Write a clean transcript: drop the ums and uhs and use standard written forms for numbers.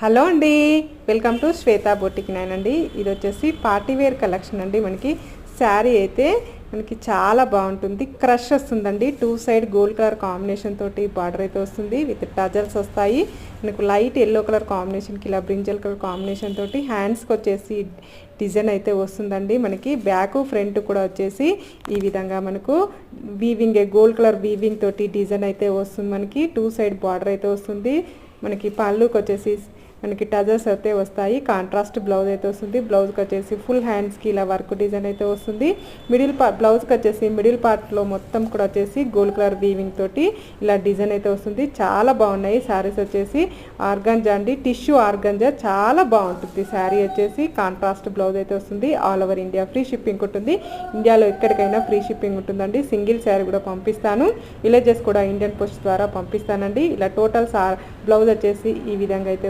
Hello అండి, welcome to Shweta boutique nine అండి. ఇది వచ్చేసి పార్టీ వేర్ కలెక్షన్ అండి. మనకి శారీ అయితే మనకి చాలా బాగుంటుంది. క్రష్ వస్తుందండి. 2 సైడ్ గోల్డ్ కలర్ కాంబినేషన్ తోటి బార్డర్ అయితే వస్తుంది. విత్ టజల్స్ వస్తాయి. మనకు లైట్ ఎల్లో కలర్ కాంబినేషన్కి ఇలా బ్రింజల్ కలర్ కాంబినేషన్ తోటి హ్యాండ్స్కి వచ్చేసి డిజైన్ అయితే వస్తుందండి. మనకి బ్యాక్ ఫ్రంట్ కూడా వచ్చేసి ఈ విధంగా మనకు వీవింగ్ గోల్డ్ కలర్ వీవింగ్ తోటి డిజైన్ అయితే వస్తుంది. మనకి 2 సైడ్ బార్డర్ అయితే వస్తుంది. మనకి పళ్ళుకి వచ్చేసి మనకి టజల్స్ అయితే వస్తాయి. కాంట్రాస్ట్ బ్లౌజ్ అయితే వస్తుంది. బ్లౌజ్కి వచ్చేసి ఫుల్ హ్యాండ్స్కి ఇలా వర్క్ డిజైన్ అయితే వస్తుంది. బ్లౌజ్కి వచ్చేసి మిడిల్ పార్ట్లో మొత్తం కూడా వచ్చేసి గోల్డ్ కలర్ వీవింగ్ తోటి ఇలా డిజైన్ అయితే వస్తుంది. చాలా బాగున్నాయి శారీస్ వచ్చేసి. ఆర్గంజా అండి, టిష్యూ ఆర్గంజా చాలా బాగుంటుంది. శారీ వచ్చేసి కాంట్రాస్ట్ బ్లౌజ్ అయితే వస్తుంది. All over India free shipping ఉంటుంది. ఇండియాలో ఎక్కడికైనా ఫ్రీ షిప్పింగ్ ఉంటుందండి. సింగిల్ శారీ కూడా పంపిస్తాను. విలేజెస్ కూడా ఇండియన్ పోస్ట్ ద్వారా పంపిస్తానండి. ఇలా టోటల్ బ్లౌజ్ వచ్చేసి ఈ విధంగా అయితే